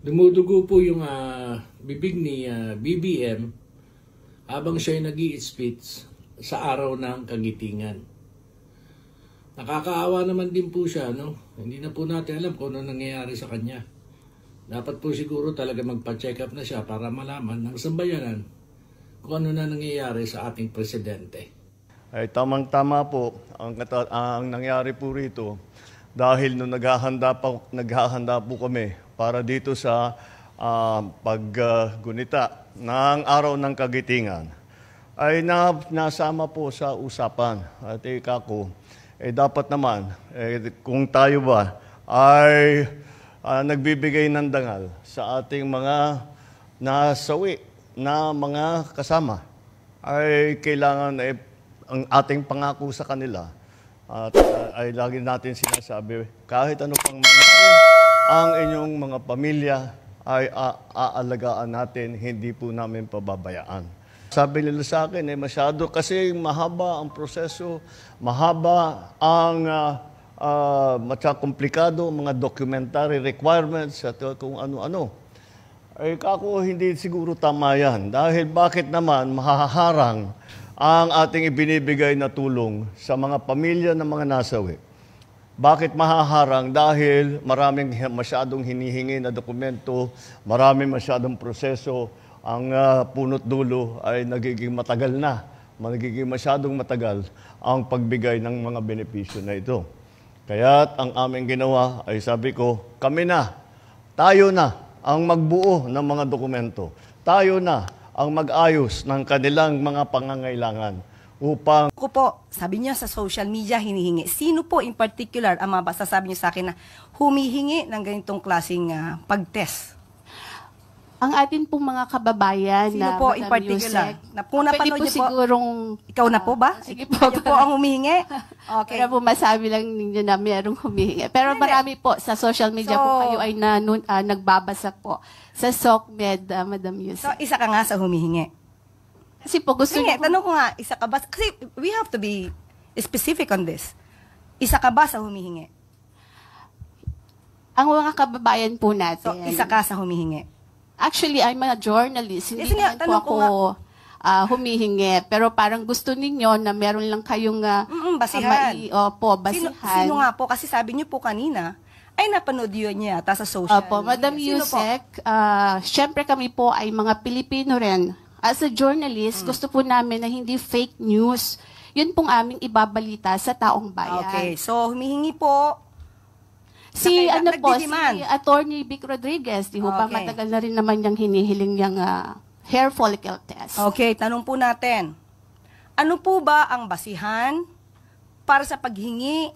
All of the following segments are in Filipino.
Dumudugo po yung bibig ni BBM habang siya'y nag-i-speech sa araw ng Kagitingan. Nakakaawa naman din po siya, no? Hindi na po natin alam kung ano nangyayari sa kanya. Dapat po siguro talaga magpa-check up na siya para malaman ng sambayanan kung ano na nangyayari sa ating presidente. Ay tamang-tama po ang nangyari po rito dahil nung naghahanda po kami para dito sa paggunita ng araw ng Kagitingan ay nasama po sa usapan. At ko, dapat naman kung tayo ba ay nagbibigay ng dangal sa ating mga nasawi na mga kasama, ay kailangan ang ating pangako sa kanila at ay lagi natin sinasabi, kahit ano pang mangyari, ang inyong mga pamilya ay aalagaan natin, hindi po namin pababayaan. Sabi nila sa akin, masyado kasi mahaba ang proseso, mahaba ang komplikado, mga documentary requirements at kung ano-ano. Ay kako, hindi siguro tama yan. Dahil bakit naman mahaharang ang ating ibinibigay na tulong sa mga pamilya ng mga nasawi? Bakit mahaharang? Dahil maraming masyadong hinihingi na dokumento, maraming masyadong proseso, ang punot dulo ay nagiging matagal na, nagiging masyadong matagal ang pagbigay ng mga benepisyo na ito. Kaya't ang aming ginawa ay sabi ko, kami na, tayo na ang magbuo ng mga dokumento. Tayo na ang mag-ayos ng kanilang mga pangangailangan upang... Ako po, sabi niya sa social media, hinihingi. Sino po in particular ang masasabi niyo sa akin na humihingi ng ganitong klaseng pag-test? Ang atin pong mga kababayan Sino na po Madam in particular? Yusek, Kung napanood niyo po, sigurong... Ikaw na po ba? Sige po. Kayo po ang humihingi? Okay. Pero po masabi lang ninyo na mayroong humihingi. Pero marami po sa social media kung kayo ay nagbabasa po sa SOCMED, Madam Yusek. So, isa ka nga sa humihingi. Kasi po gusto niyo... Tanong ko nga, isa ka ba? Kasi we have to be specific on this. Isa ka ba sa humihingi? Ang mga kababayan po natin... So, isa ka sa humihingi? Actually, I'm a journalist. Hindi nga, naman po ako humihingi. Pero parang gusto ninyo na meron lang kayong basihan. Basihan. Sino nga po? Kasi sabi niyo po kanina, ay napanood yun niya sa social media. Madam Yusek, syempre kami po ay mga Pilipino rin. As a journalist, gusto po namin na hindi fake news. Yun pong aming ibabalita sa taong bayan. Okay, so humihingi po si Attorney Vic Rodriguez, di ba matagal na rin naman yung hinihiling yung hair follicle test. Okay, tanong po natin. Ano po ba ang basihan para sa paghingi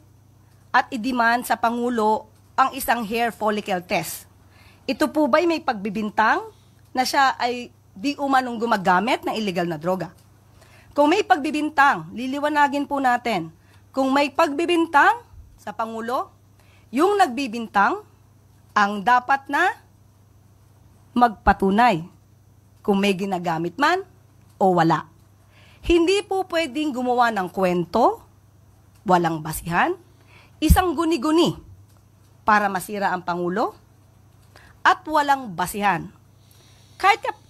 at i-demand sa Pangulo ang isang hair follicle test? Ito po ba'y may pagbibintang na siya ay di umanong gumagamit ng illegal na droga? Kung may pagbibintang, liliwanagin po natin. Kung may pagbibintang sa Pangulo, yung nagbibintang ang dapat na magpatunay kung may ginagamit man o wala. Hindi po pwedeng gumawa ng kwento, walang basihan, isang guni-guni para masira ang Pangulo, at walang basihan.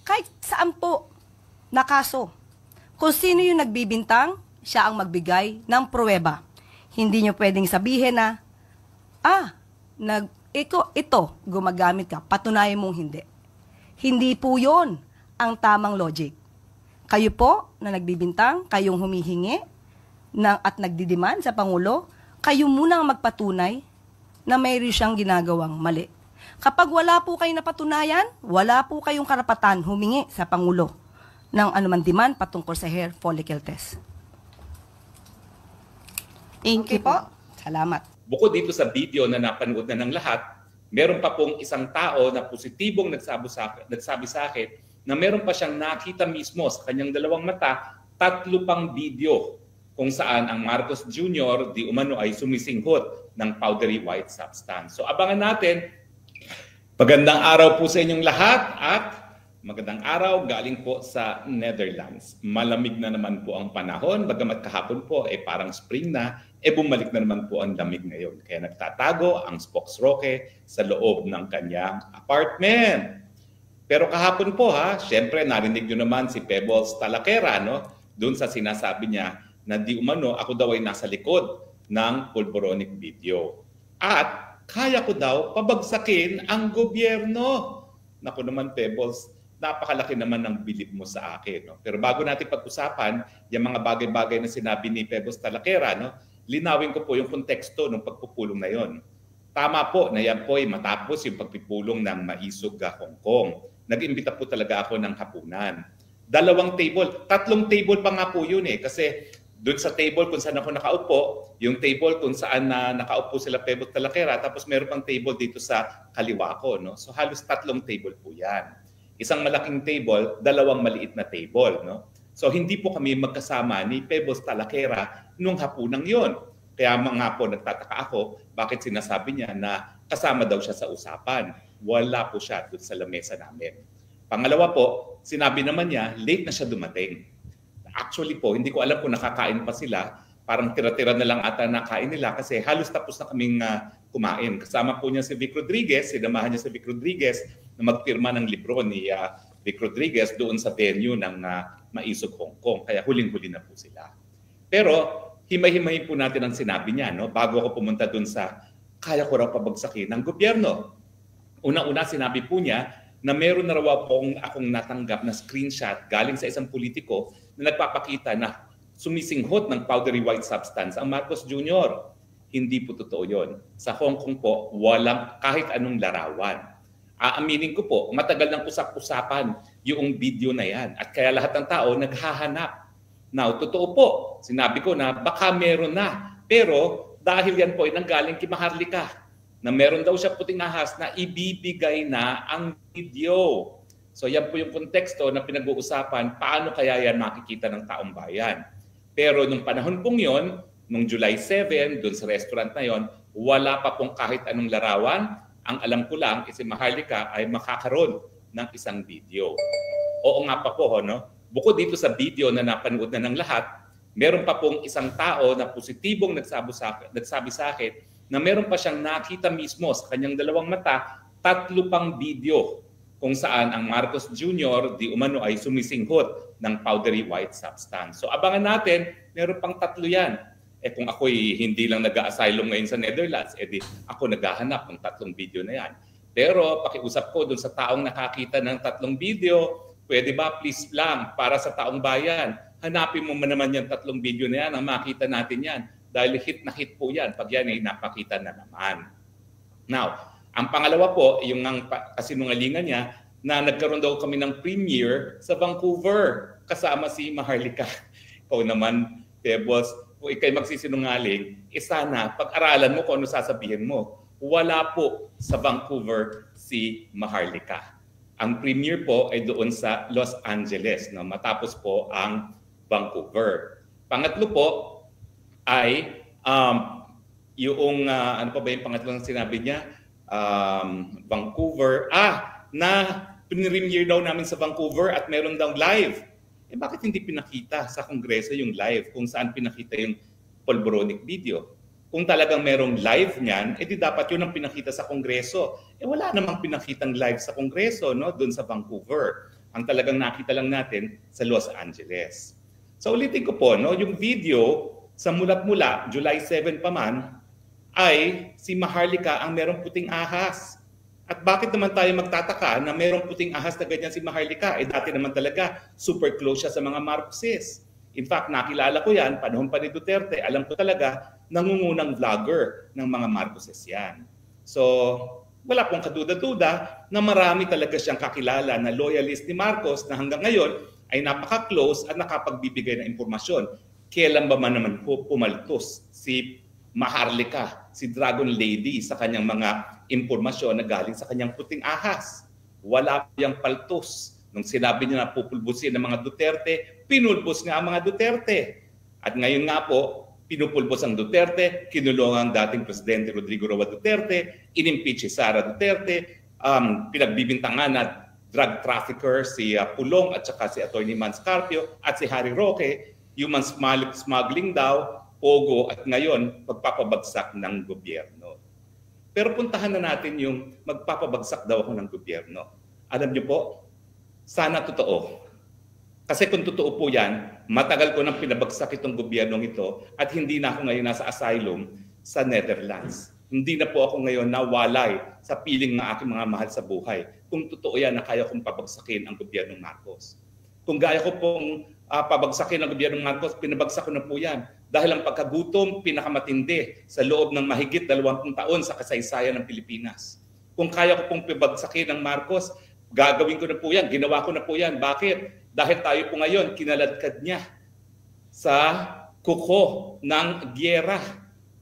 Kahit saan po na kaso, kung sino yung nagbibintang, siya ang magbigay ng pruweba. Hindi nyo pwedeng sabihin na, ito, gumagamit ka, patunayan mong hindi. Hindi po yon ang tamang logic. Kayo po na nagbibintang, kayong humihingi at nagdidiman sa Pangulo, kayo muna ang magpatunay na mayroon siyang ginagawang mali. Kapag wala po kayong napatunayan, wala po kayong karapatan humingi sa Pangulo ng anuman demand patungkol sa hair follicle test. Thank you po. Salamat. Bukod dito sa video na napanood na ng lahat, meron pa pong isang tao na positibong nagsabi sa akin na meron pa siyang nakita mismo sa kanyang dalawang mata, 3 pang video kung saan ang Marcos Jr. di umano ay sumisinghot ng powdery white substance. So abangan natin. Magandang araw po sa inyong lahat at magandang araw galing po sa Netherlands. Malamig na naman po ang panahon, bagamat kahapon po ay parang spring na. bumalik na naman po ang lamig ngayon. Kaya nagtatago ang Spox Roque sa loob ng kanyang apartment. Pero kahapon po syempre narinig nyo naman si Pebbles Talakera, no? Doon sa sinasabi niya na di umano ako daw ay nasa likod ng pulboronic video. At kaya ko daw pabagsakin ang gobyerno. Naku naman Pebbles, napakalaki naman ng bilib mo sa akin. No? Pero bago natin pag-usapan yung mga bagay-bagay na sinabi ni Pebbles Talakera, no? Linawin ko po yung konteksto ng pagpupulong na yon. Tama po na yan po ay matapos yung pagpupulong ng Maisog Hong Kong. Nag-imbita po talaga ako ng hapunan. 2 table, 3 table pa nga po yun kasi doon sa table kung saan ako nakaupo, yung table kung saan nakaupo sila Pebbles Talakera, tapos meron pang table dito sa kaliwa ko. No? So halos 3 table po yan. Isang malaking table, 2 maliit na table. No? So hindi po kami magkasama ni Pebbles Talakera nung hapunang yon. Kaya mga po nagtataka ako bakit sinasabi niya na kasama daw siya sa usapan. Wala po siya doon sa lamesa namin. Pangalawa po, sinabi naman niya late na siya dumating. Actually po, hindi ko alam kung nakakain pa sila. Parang tira-tira na lang ata nakain nila kasi halos tapos na kaming kumain. Kasama po niya si Vic Rodriguez, sinamahan niya si Vic Rodriguez na magpirma ng libro ni Vic Rodriguez doon sa venue ng Maisog Hong Kong. Kaya huling-huli na po sila. Pero himay-himayin po natin ang sinabi niya bago ako pumunta doon sa kaya ko raw pabagsakin ng gobyerno. Una-una sinabi po niya na meron na raw akong natanggap na screenshot galing sa isang politiko na nagpapakita na sumisinghot ng powdery white substance ang Marcos Jr. Hindi po totoo yon. Sa Hong Kong po, walang kahit anong larawan. Aaminin ko po, matagal nang usap-usapan yung video na yan. At kaya lahat ng tao naghahanap. Now, totoo po, sinabi ko na baka meron na. Pero dahil yan po ay nanggaling kay Maharlika na meron daw siya puting ahas na ibibigay na ang video. So yan po yung konteksto na pinag-uusapan, paano kaya yan makikita ng taong bayan. Pero nung panahon pong yon, nung July 7, doon sa restaurant na yon, wala pa pong kahit anong larawan. Ang alam ko lang, si Maharlika ay makakaroon ng isang video. Oo nga pa po, no? Bukod dito sa video na napanood na ng lahat, meron pa pong isang tao na positibong nagsabi sa akin na meron pa siyang nakita mismo sa kanyang 2 mata, 3 pang video kung saan ang Marcos Jr. di umano ay sumisinghot ng powdery white substance. So abangan natin, meron pang 3 yan. Kung ako'y hindi lang nag-a-asylum ngayon sa Netherlands, di ako naghahanap ng 3 video na yan. Pero pakiusap ko dun sa taong nakakita ng 3 video, pwede ba please lang para sa taong bayan, hanapin mo naman yung 3 video na yan, ang makita natin yan. Dahil hit na hit po yan pag yan ay napakita na naman. Now, ang pangalawa po, yung kasinungalingan niya, na nagkaroon daw kami ng premiere sa Vancouver kasama si Maharlika. Ikaw naman, Pebbles, kung ikay magsisinungaling, sana pag-aralan mo kung ano sasabihin mo. Wala po sa Vancouver si Maharlika. Ang premiere po ay doon sa Los Angeles, no? Matapos po ang Vancouver. Pangatlo po ay yung ano pa ba yung pangatlong sinabi niya? Vancouver. Na pinremiere daw namin sa Vancouver at meron daw live. Bakit hindi pinakita sa Kongreso yung live kung saan pinakita yung pulboronic video? Kung talagang merong live niyan, di dapat yun ang pinakita sa Kongreso. Wala namang pinakitang live sa Kongreso, no? Doon sa Vancouver. Ang talagang nakita lang natin sa Los Angeles. So ulitin ko po, no? Yung video sa mulat-mula, July 7 pa man, ay si Maharlika ang merong puting ahas. At bakit naman tayo magtataka na merong puting ahas na ganyan si Maharlika? Dati naman talaga super close siya sa mga Marcoses. In fact, nakilala ko yan, panahon pa ni Duterte, alam ko talaga, nangungunang vlogger ng mga Marcoses yan. So, wala pong kaduda-duda na marami talaga siyang kakilala na loyalist ni Marcos na hanggang ngayon ay napaka-close at nakapagbibigay ng impormasyon. Kailan ba man naman pumaltos si Maharlika, si Dragon Lady sa kanyang mga impormasyon na galing sa kanyang puting ahas? Wala piyang paltos. Nung sinabi niya na pupulbusin ng mga Duterte, pinulbos nga ang mga Duterte. At ngayon nga po, pinupulbos ang Duterte, kinulong ang dating Presidente Rodrigo Roa Duterte, inimpeach si Sara Duterte, pinagbibintangan na drug trafficker si Pulong at saka si Atty. Mans Carpio at si Harry Roque, human smuggling daw, pogo at ngayon pagpapabagsak ng gobyerno. Pero puntahan na natin yung magpapabagsak daw ako ng gobyerno. Alam niyo po, sana totoo. Kasi kung totoo po yan, matagal ko nang pinabagsak itong gobyernong ito at hindi na ako ngayon nasa asylum sa Netherlands. Hindi na po ako ngayon nawalay sa piling ng aking mga mahal sa buhay. Kung totoo yan na kaya kong pabagsakin ang gobyernong Marcos. Kung gaya ko pong pabagsakin ang gobyernong Marcos, pinabagsak ko na po yan. Dahil ang pagkagutom, pinakamatindi sa loob ng mahigit 20 taon sa kasaysayan ng Pilipinas. Kung kaya ko pong pabagsakin ng Marcos, gagawin ko na po yan, ginawa ko na po yan. Bakit? Dahil tayo po ngayon, kinaladkad niya sa kuko ng gyera.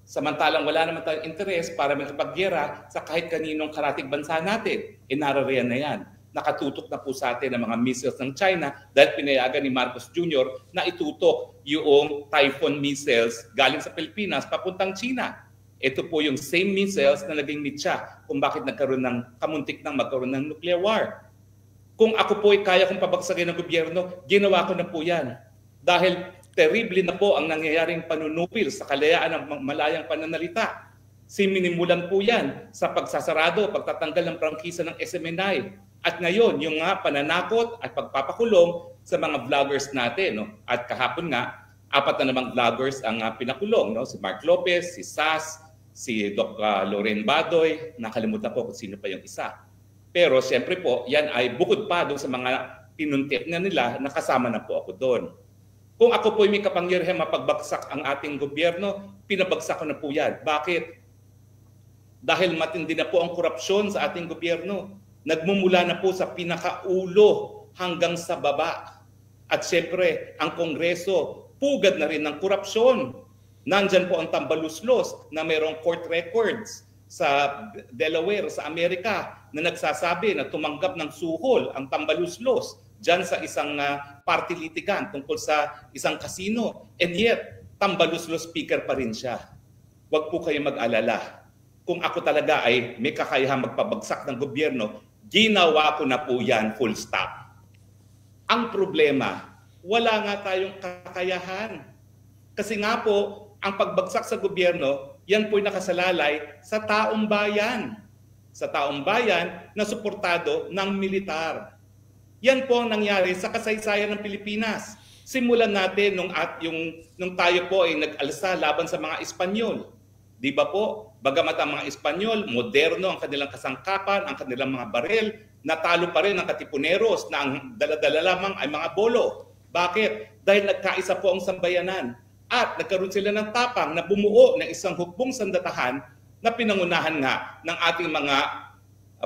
Samantalang wala naman tayong interes para makipag-gyera sa kahit kaninong karatig bansa natin. Narariyan na yan. Nakatutok na po sa atin ang mga missiles ng China dahil pinayagan ni Marcos Jr. na itutok yung Typhoon missiles galing sa Pilipinas papuntang China. Ito po yung same missiles na naging mitya kung bakit nagkaroon ng kamuntik ng magkaroon ng nuclear war. Kung ako po ay kaya kong pabagsakin ng gobyerno, ginawa ko na po yan. Dahil terrible na po ang nangyayaring panunupil sa kalayaan ng malayang pananalita. Sinimulan po yan sa pagsasarado, pagtatanggal ng prangkisa ng SMNI. At ngayon, yung pananakot at pagpapakulong sa mga vloggers natin. No? At kahapon nga, 4 na namang vloggers ang pinakulong. No? Si Mark Lopez, si Sas, si Doc Loren Badoy, nakalimutan ko kung sino pa yung isa. Pero siyempre po, yan ay bukod pa doon sa mga pinuntit na nila, nakasama na po ako doon. Kung ako po may kapangyarihan mapagbagsak ang ating gobyerno, pinabagsak ko na po yan. Bakit? Dahil matindi na po ang korupsyon sa ating gobyerno. Nagmumula na po sa pinakaulo hanggang sa baba. At siyempre, ang Kongreso, pugad na rin ng korupsyon. Nandyan po ang tambaluslos na mayroong court records sa Delaware, sa Amerika, na nagsasabi na tumanggap ng suhol ang tambaluslos dyan sa isang party litigan tungkol sa isang casino. And yet, tambaluslos speaker pa rin siya. Huwag po kayo mag-alala. Kung ako talaga ay may kakayahang magpabagsak ng gobyerno, ginawa ko na po yan, full stop. Ang problema, wala nga tayong kakayahan. Kasi nga po, ang pagbagsak sa gobyerno, yan po'y nakasalalay sa taong bayan. Sa taong bayan na suportado ng militar. Yan po ang nangyari sa kasaysayan ng Pilipinas. Simulan natin nung tayo po ay nag-alsa laban sa mga Espanyol. Di ba po? Bagamat ang mga Espanyol, moderno ang kanilang kasangkapan, ang kanilang mga baril, natalo pa rin ang Katipuneros na ang dala-dala lamang ay mga bolo. Bakit? Dahil nagkaisa po ang sambayanan at nagkaroon sila ng tapang na bumuo ng isang hukbong sandatahan na pinangunahan nga ng ating mga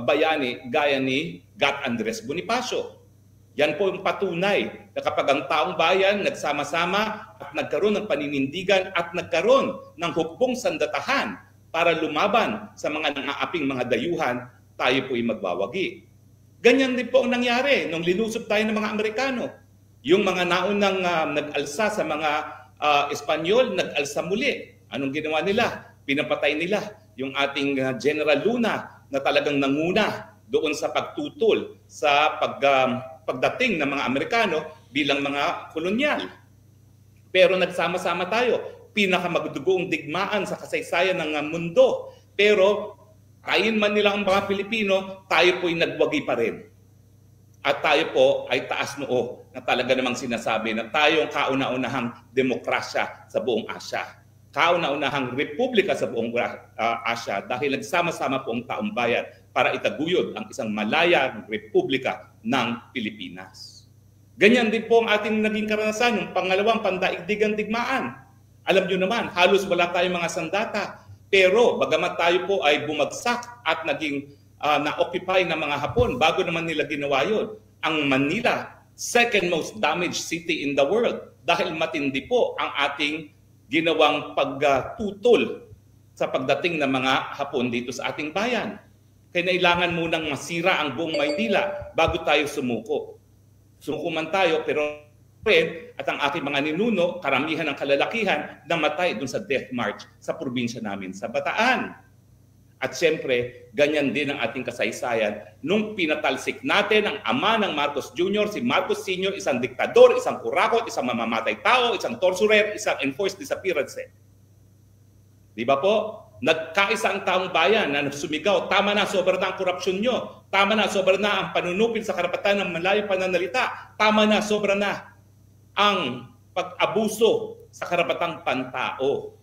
bayani gaya ni Gat Andres Bonifacio. Yan po yung patunay na kapag ang taong bayan nagsama-sama at nagkaroon ng paninindigan at nagkaroon ng hukbong sandatahan para lumaban sa mga nangaaping mga dayuhan, tayo po'y magwawagi. Ganyan din po ang nangyari nung linusob tayo ng mga Amerikano. Yung mga naunang nag-alsa sa mga Espanyol, nag-alsa muli. Anong ginawa nila? Pinapatay nila yung ating General Luna na talagang nanguna doon sa pagtutol sa pagdating ng mga Amerikano bilang mga kolonyal. Pero nagsama-sama tayo. Pinakamagdugoong digmaan sa kasaysayan ng mundo. Pero kain man nila ang mga Pilipino, tayo po'y nagwagi pa rin. At tayo po ay taas noo na talaga namang sinasabi na tayo ang kauna-unahang demokrasya sa buong Asya. Kauna-unahang republika sa buong Asya dahil nagsama-sama po ang taong bayan para itaguyod ang isang malayang republika ng Pilipinas. Ganyan din po ang ating naging karanasan ng pangalawang pandaigdigang digmaan. Alam nyo naman, halos wala tayong mga sandata. Pero bagamat tayo po ay bumagsak at naging na-occupy ng mga Hapon, bago naman nila ginawa yun, ang Manila, second most damaged city in the world. Dahil matindi po ang ating ginawang pagtutol sa pagdating ng mga Hapon dito sa ating bayan. Kailangan munang masira ang buong Maynila bago tayo sumuko. Sumuko man tayo, pero at ang aking mga ninuno, karamihan ng kalalakihan, namatay dun sa death march sa probinsya namin sa Bataan. At siyempre, ganyan din ang ating kasaysayan nung pinatalsik natin ang ama ng Marcos Jr., si Marcos Sr., isang diktador, isang kurakot, isang mamamatay tao, isang torturer, isang enforced disappearance. Di ba po? Nagkaisa ang taong bayan na sumigaw, tama na, sobra na ang korupsyon nyo. Tama na, sobra na ang panunupil sa karapatan ng malayong pananalita. Tama na, sobra na ang pag-abuso sa karapatang pantao.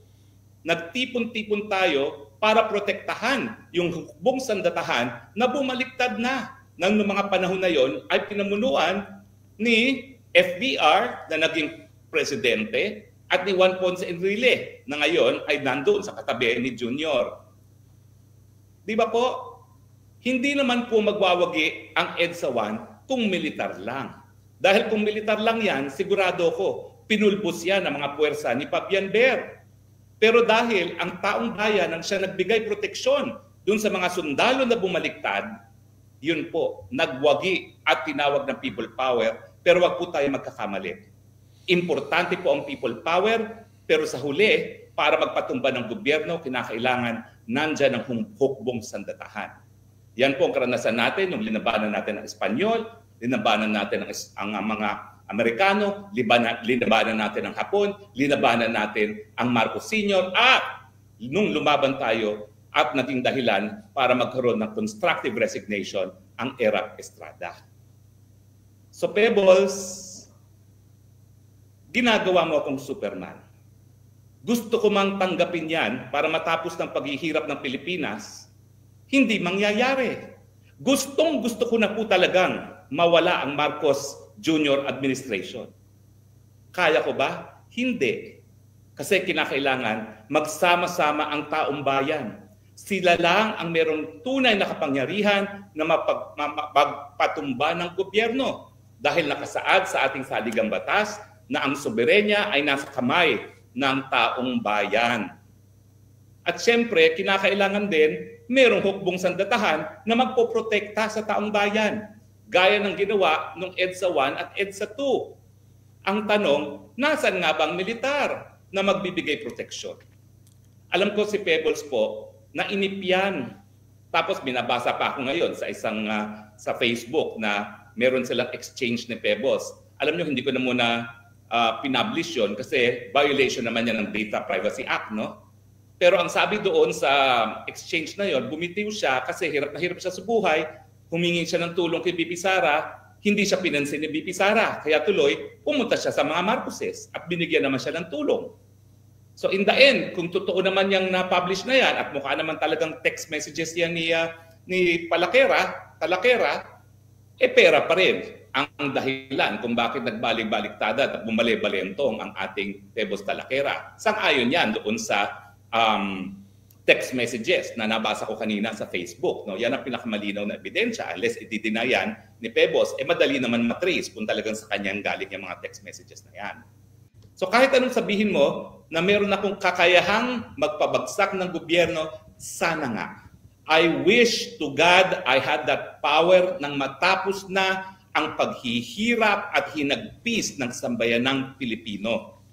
Nagtipon-tipon tayo para protektahan yung hukbong sandatahan na bumaliktad na ng mga panahon na yon ay pinamunuan ni FBR na naging presidente at ni Juan Ponce Enrile na ngayon ay nandoon sa katabi ni Junior. Di ba po? Hindi naman po magwawagi ang EDSA 1 kung militar lang. Dahil kung militar lang yan, sigurado ko, pinulbos yan ng mga puwersa ni Fabian Ber. Pero dahil ang taong bayan ang siya nagbigay proteksyon dun sa mga sundalo na bumaliktad, yun po, nagwagi at tinawag ng people power, pero wag po tayo magkakamali. Importante po ang people power, pero sa huli, para magpatumba ng gobyerno, kinakailangan nandyan ang hukbong sandatahan. Yan po ang karanasan natin nung linabanan natin ang Espanyol, linabanan natin ang mga Amerikano, linabanan natin ang Hapon, linabanan natin ang Marcos Sr. At nung lumaban tayo at naging dahilan para magkaroon ng constructive resignation ang era Estrada. So Pebbles, ginagawa mo akong Superman. Gusto ko mang tanggapin yan para matapos ng paghihirap ng Pilipinas, hindi mangyayari. Gusto ko na po talagang mawala ang Marcos Jr. administration. Kaya ko ba? Hindi. Kasi kinakailangan magsama-sama ang taong bayan. Sila lang ang merong tunay na kapangyarihan na mapagpatumba ng gobyerno dahil nakasaad sa ating saligang batas na ang soberenya ay nasa kamay ng taong bayan. At siyempre, kinakailangan din merong hukbong sandatahan na magpoprotekta sa taong bayan. Gaya ng ginawa ng EDSA 1 at EDSA 2. Ang tanong, nasan nga bang militar na magbibigay proteksyon? Alam ko si Pebbles po, na inipyan. Tapos binabasa pa ako ngayon sa isang sa Facebook na meron silang exchange ni Pebbles. Alam nyo, hindi ko na muna pinublish yun kasi violation naman yan ng Data Privacy Act, no? Pero ang sabi doon sa exchange na yon, bumitiw siya kasi hirap na hirap siya sa buhay, humingi siya ng tulong kay BP Sara, hindi siya pinansin ni BP Sara. Kaya tuloy, pumunta siya sa mga Marcoses at binigyan naman siya ng tulong. So in the end, kung totoo naman yung na-publish na yan at mukha naman talagang text messages yan ni Talakera, pera pa rin ang dahilan kung bakit nagbalik-baliktada at bumali-balentong ang ating Pebbles Talakera. Sang-ayon yan doon sa text messages na nabasa ko kanina sa Facebook. No? Yan ang pinakamalinaw na ebidensya. Unless i-deny yan ni Pebbles, madali naman matrace kung talagang sa kanyang galing yung mga text messages na yan. So kahit anong sabihin mo na meron akong kakayahang magpabagsak ng gobyerno, sana nga. I wish to God I had that power nang matapos na ang paghihirap at hinagpis ng sambayanang Pilipino.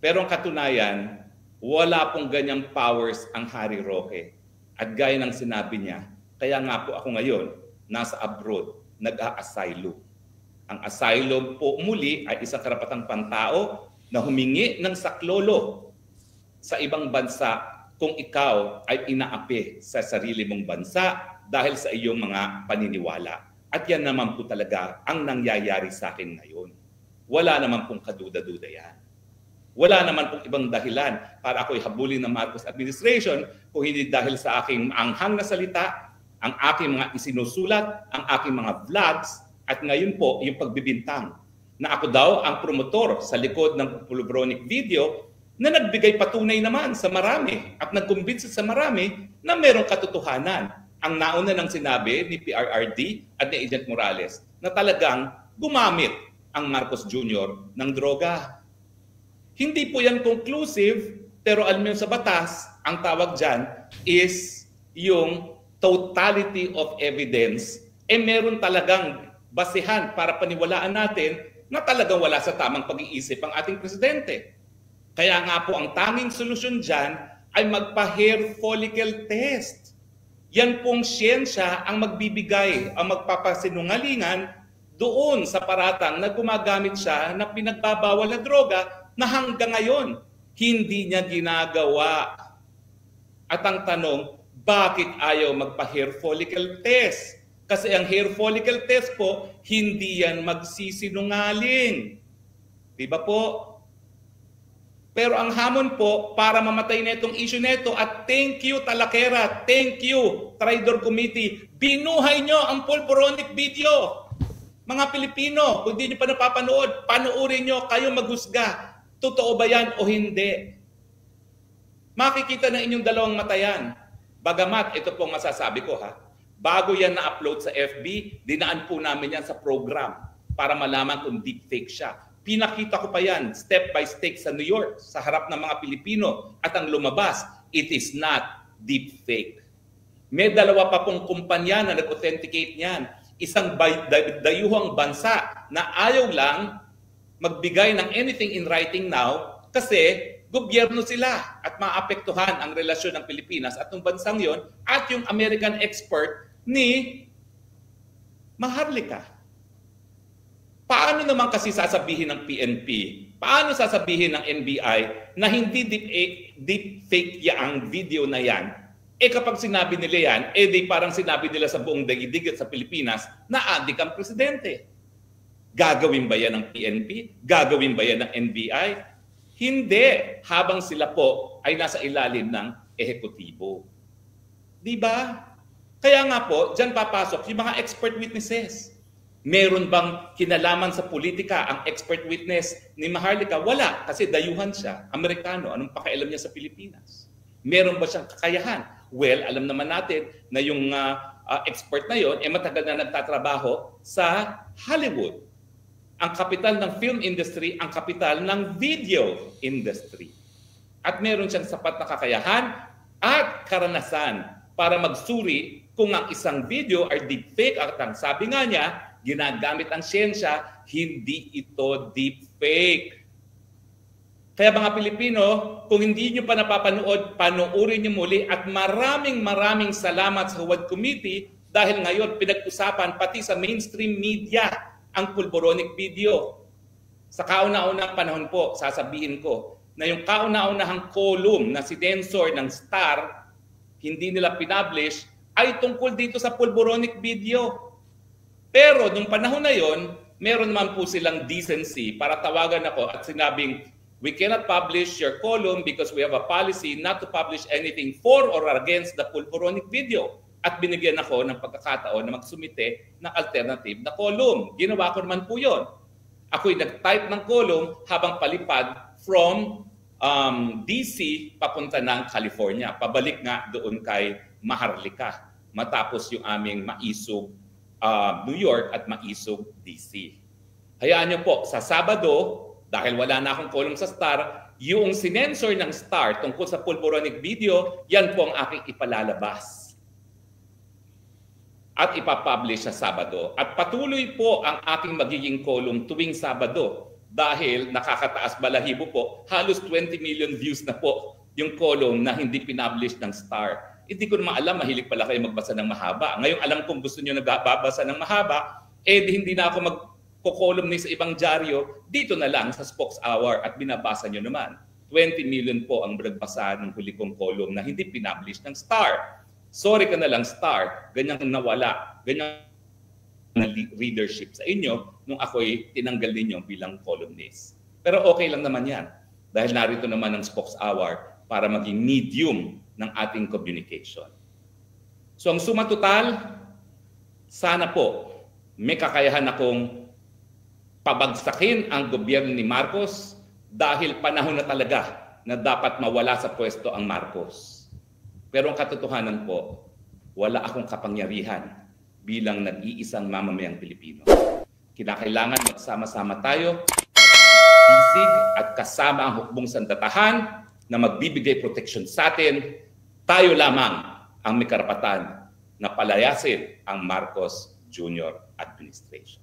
Pero ang katunayan, wala pong ganyang powers ang Harry Roque. At gaya ng sinabi niya, kaya nga po ako ngayon, nasa abroad, nag-a-asylum. Ang asylum po muli ay isang karapatang pantao na humingi ng saklolo sa ibang bansa kung ikaw ay inaapi sa sarili mong bansa dahil sa iyong mga paniniwala. At yan naman po talaga ang nangyayari sa akin ngayon. Wala naman pong kaduda-duda yan. Wala naman pong ibang dahilan para ako'y habulin ng Marcos administration kung hindi dahil sa aking anghang na salita, ang aking mga isinusulat, ang aking mga vlogs, at ngayon po yung pagbibintang na ako daw ang promotor sa likod ng Pulubronic video na nagbigay patunay naman sa marami at nagkumbinsi sa marami na merong katotohanan. Ang nauna ng sinabi ni PRRD at ni Agent Morales na talagang gumamit ang Marcos Jr. ng droga. Hindi po yan conclusive, pero alam mo sa batas, ang tawag dyan is yung totality of evidence. Meron talagang basihan para paniwalaan natin na talagang wala sa tamang pag-iisip ang ating presidente. Kaya nga po ang tanging solusyon dyan ay magpa-hair follicle test. Yan pong siyensya ang magbibigay, ang magpapasinungalingan doon sa paratang na gumagamit siya na pinagbabawal na droga na hanggang ngayon Hindi niya ginagawa. At ang tanong, bakit ayaw magpa-hair follicle test? Kasi ang hair follicle test po, hindi yan magsisinungaling. Diba po? Pero ang hamon po, para mamatay na itong issue nito, at thank you Talakera, thank you Tridor Committee, binuhay nyo ang pulboronic video. Mga Pilipino, kung di nyo pa napapanood, panoorin nyo, kayo maghusga. Totoo ba yan o hindi? Makikita ng inyong dalawang mata yan. Bagamat, ito pong masasabi ko ha, bago yan na-upload sa FB, dinaan po namin yan sa program para malaman kung deepfake siya. Pinakita ko pa yan, step by step sa New York, sa harap ng mga Pilipino, at ang lumabas, it is not deepfake. May dalawa pa pong kumpanya na nag-authenticate niyan. Isang dayuhang bansa na ayaw lang magbigay ng anything in writing now kasi gobyerno sila at maapektuhan ang relasyon ng Pilipinas at ng bansang yon at yung American expert ni Maharlika. Paano naman kasi sasabihin ng PNP, paano sasabihin ng NBI na hindi deepfake ang video na yan? Kapag sinabi nila yan, di parang sinabi nila sa buong daigdig at sa Pilipinas na adik ang presidente. Gagawin ba yan ng PNP? Gagawin ba yan ng NBI? Hindi, habang sila po ay nasa ilalim ng ehekutibo. Di ba? Kaya nga po, dyan papasok yung mga expert witnesses. Meron bang kinalaman sa politika ang expert witness ni Maharlika? Wala, kasi dayuhan siya, Amerikano. Anong pakialam niya sa Pilipinas? Meron ba siyang kakayahan? Well, alam naman natin na yung expert na yon matagal na nagtatrabaho sa Hollywood. Ang kapital ng film industry, ang kapital ng video industry. At meron siyang sapat na kakayahan at karanasan para magsuri kung ang isang video ay deepfake. At ang sabi nga niya, ginagamit ang siyensya, hindi ito deepfake. Kaya mga Pilipino, kung hindi nyo pa napapanood, panoorin nyo muli at maraming salamat sa Huwad Committee dahil ngayon pinag-usapan pati sa mainstream media ang pulboronic video. Sa kauna-unang panahon po, sasabihin ko na yung kauna-unahang column na sinensor ng Star, hindi nila pinablish, ay tungkol dito sa pulboronic video. Pero nung panahon na yon, meron naman po silang decency para tawagan ako at sinabing, we cannot publish your column because we have a policy not to publish anything for or against the pulboronic video. At binigyan ako ng pagkakataon na magsumite ng alternative na column. Ginawa ko naman po yun. Ako'y nag-type ng column habang palipad from DC papunta ng California. Pabalik nga doon kay Maharlika. Matapos yung aming maisog New York at maisog DC. Hayaan niyo po, sa Sabado, dahil wala na akong column sa Star, yung sinensor ng Star tungkol sa pulboronic video, yan po ang aking ipalalabas. At ipapublish sa Sabado. At patuloy po ang aking magiging column tuwing Sabado dahil nakakataas balahibo po, halos 20 million views na po yung column na hindi pinablish ng Star. Hindi ko naman alam, mahilig pala kayo magbasa ng mahaba. Ngayon alam kong gusto nyo nagbabasa ng mahaba, hindi na ako magko-columnist sa ibang dyaryo, dito na lang sa Spokes Hour at binabasa nyo naman. 20 million po ang nagbasa ng huli kong column na hindi pinablish ng Star. Sorry ka na lang, Star. Ganyang nawala. Ganyang readership sa inyo nung ako'y tinanggal ninyo bilang columnist. Pero okay lang naman yan. Dahil narito naman ang Spokes Hour para maging medium ng ating communication. So ang suma total, sana po may kakayahan akong pabagsakin ang gobyerno ni Marcos dahil panahon na talaga na dapat mawala sa pwesto ang Marcos. Pero ang katotohanan po, wala akong kapangyarihan bilang nag-iisang mamamayang Pilipino. Kinakailangan magsama-sama tayo, bisig at kasama ang hukbong sandatahan na magbibigay proteksyon sa atin. Tayo lamang ang may karapatan na palayasin ang Marcos Jr. administration.